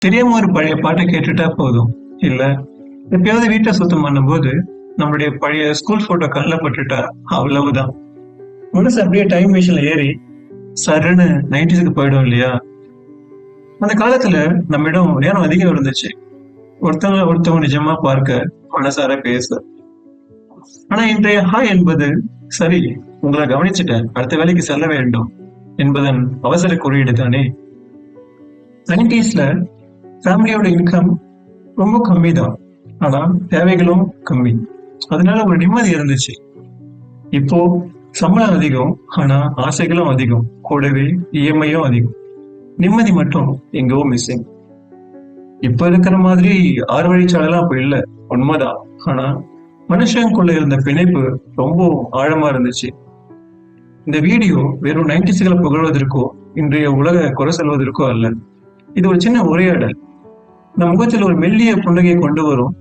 தெரியாம ஒரு பழைய பாட்டை கேட்டுட்டா போதும். இல்ல எப்பயாவது வீட்டை சுத்தம் பண்ணும்போது நம்மளுடைய பழைய ஸ்கூல் போட்டோ கண்ணில் பட்டுட்டா அவ்வளவுதான். மனசு அப்படியே டைம் மிஷின்ல ஏறி சருன்னு 90s போயிடும் இல்லையா? அந்த காலத்துல நம்மிடம் நேரம் அதிகம் இருந்துச்சு. ஒருத்தவங்க நிஜமா பார்க்க, மனசார பேச. ஆனா இன்றைய ஹாய் என்பது சரி, உங்களை கவனிச்சுட்டேன், அடுத்த வேலைக்கு செல்ல வேண்டும் என்பதன் அவசர குறியீடு தானே. 90sல ஃபேமிலியோட இன்கம் ரொம்ப கம்மி தான், ஆனா தேவைகளும் கம்மி. அதனால ஒரு நிம்மதி இருந்துச்சு. இப்போ சம்பளம் அதிகம், ஆனா ஆசைகளும் அதிகம், கூடவே இஎம்ஐயும் அதிகம். நிம்மதி மட்டும் எங்கோ மிஸ்ஸிங். இப்ப இருக்கிற மாதிரி 6 வழிச்சாலைலாம் அப்ப இல்ல, உண்மைதான். ஆனா மனுஷங்களுக்குள்ள இருந்த பிணைப்பு ரொம்ப ஆழமா இருந்துச்சு. இந்த வீடியோ வெறும் 90sகளை புகழ்வதற்கோ இன்றைய உலக குறை சொல்வதற்கோ அல்ல. இது ஒரு சின்ன உரையாடல். நம் முகத்தில் ஒரு மெல்லிய புன்னகையை கொண்டு வரும்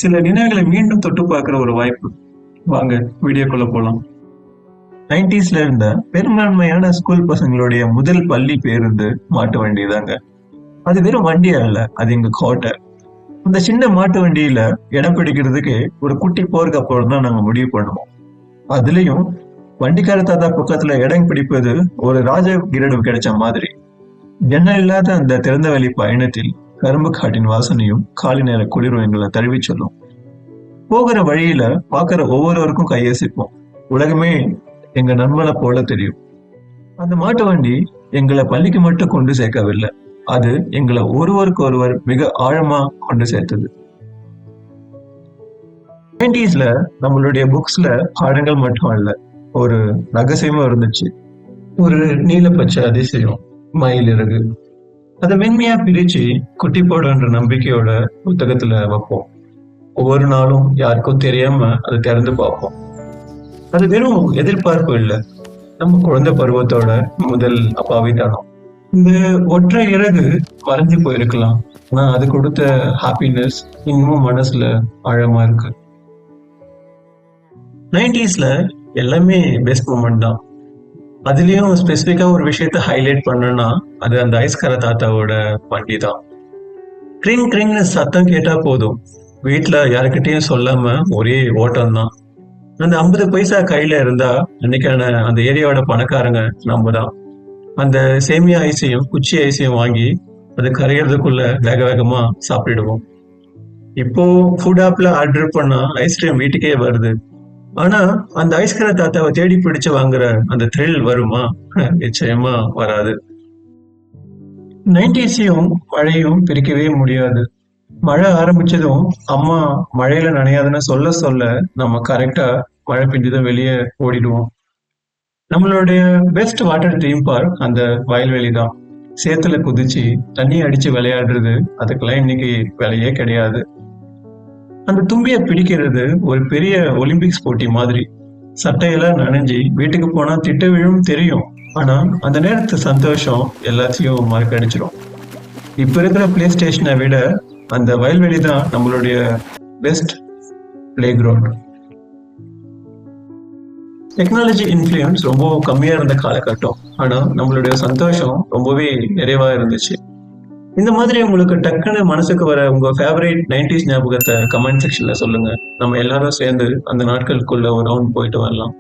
சில நினைவுகளை மீண்டும் தொட்டு பார்க்கிற ஒரு வாய்ப்பு. வாங்க வீடியோக்குள்ள போலாம். 90sல இருந்த பெரும்பான்மையான ஸ்கூல் பசங்களுடைய முதல் பள்ளி பேருந்து மாட்டு வண்டி தாங்க. அது வெறும் வண்டி அல்ல, அது எங்க கோட்டை. அந்த சின்ன மாட்டு வண்டியில இடம் பிடிக்கிறதுக்கு ஒரு குட்டி போருக்கு அப்புறம் தான் நாங்க முடிவு பண்ணுவோம். அதுலயும் வண்டிக்கார தாத்தா பக்கத்துல இடம் பிடிப்பது ஒரு ராஜ கிரீடம் கிடைச்ச மாதிரி. ஜன்னல் இல்லாத அந்த திறந்த வெளி பயணத்தில் கரும்பு காட்டின் வாசனையும் காலை நேர குளிரும் எங்களை தழுவி சொல்லும். போகிற வழியில பாக்குற ஒவ்வொருவருக்கும் கையசிப்போம். உலகமே எங்க நண்பனை போல தெரியும். அந்த மாட்டு வண்டி எங்களை பள்ளிக்கு மட்டும் கொண்டு சேர்க்கவில்லை, அது எங்களை ஒருவருக்கு ஒருவர் மிக ஆழமா கொண்டு சேர்த்தது. 90sல நம்மளுடைய புக்ஸ்ல பாடங்கள் மட்டும் அல்ல, ஒரு ரகசியமும் இருந்துச்சு. ஒரு நீல பச்சை அதிசயம், மயில் இறகு. அதை மென்மையா பிரிச்சு குட்டி போடுன்ற நம்பிக்கையோட புத்தகத்துல வைப்போம். ஒவ்வொரு நாளும் யாருக்கும் தெரியாம அதை திறந்து பார்ப்போம். அது வெறும் எதிர்பார்ப்பு இல்லை, நம்ம குழந்தை பருவத்தோட முதல் அப்பாவிதானம். இந்த ஒற்றை இறகு மறைஞ்சு போயிருக்கலாம், ஆனா அது கொடுத்த ஹாப்பினஸ் இன்னமும் மனசுல ஆழமா இருக்கு. 90sல எல்லாமே பெஸ்ட் மூமெண்ட் தான். அதுலயும் ஸ்பெசிபிக்கா ஒரு விஷயத்த ஹைலைட் பண்ணனா அது அந்த ஐஸ்கார தாத்தாவோட வண்டி தான். கிரிங் கிரிங்னு சத்தம் கேட்டா போதும், வீட்டுல யாருக்கிட்டையும் சொல்லாம ஒரே ஓட்டம் தான். அந்த 50 பைசா கையில இருந்தா அன்னைக்கான அந்த ஏரியாவோட பணக்காரங்க நம்ம தான். அந்த சேமியா ஐஸையும் குச்சி ஐஸையும் வாங்கி அது கரையிறதுக்குள்ள வேக வேகமா சாப்பிடுவோம். இப்போ ஃபுட் ஆப்ல ஆர்டர் பண்ணா ஐஸ்கிரீம் வீட்டுக்கே வருது, ஆனா அந்த ஐஸ்கிரீம் தாத்தாவை தேடி பிடிச்சு வாங்குற அந்த த்ரில் வருமா? நிச்சயமா வராது. 90sயும் மழையும் பிரிக்கவே முடியாது. மழை ஆரம்பிச்சதும் அம்மா மழையில நனையாதுன்னு சொல்ல சொல்ல நம்ம கரெக்டா மழை பிஞ்சுதான் வெளியே ஓடிடுவோம். நம்மளுடைய பெஸ்ட் வாட்டர் தீம் பார்க் அந்த வயல்வெளி தான். சேத்துல குதிச்சு தண்ணி அடிச்சு விளையாடுறது, அதுக்கெல்லாம் இன்னைக்கு விலையே கிடையாது. அந்த தும்பியை பிடிக்கிறது ஒரு பெரிய ஒலிம்பிக்ஸ் போட்டி மாதிரி. சட்டையெல்லாம் நனைஞ்சி வீட்டுக்கு போனா திட்ட விழும் தெரியும், ஆனா அந்த நேரத்து சந்தோஷம் எல்லாத்தையும் மறக்கடிச்சிடும். இப்ப இருக்கிற பிளே ஸ்டேஷனை விட அந்த வயல்வெளி தான் நம்மளுடைய best play ground. Technology influence ரொம்ப கம்மியா இருந்த காலகட்டம், ஆனா நம்மளுடைய சந்தோஷம் ரொம்பவே நிறைவா இருந்துச்சு. இந்த மாதிரி உங்களுக்கு டக்குன்னு மனசுக்கு வர உங்க ஃபேவரட் 90s ஞாபகத்தை கமெண்ட் செக்ஷன்ல சொல்லுங்க. நம்ம எல்லாரும் சேர்ந்து அந்த நாட்களுக்குள்ள ஒரு ரவுண்ட் போயிட்டு வரலாம்.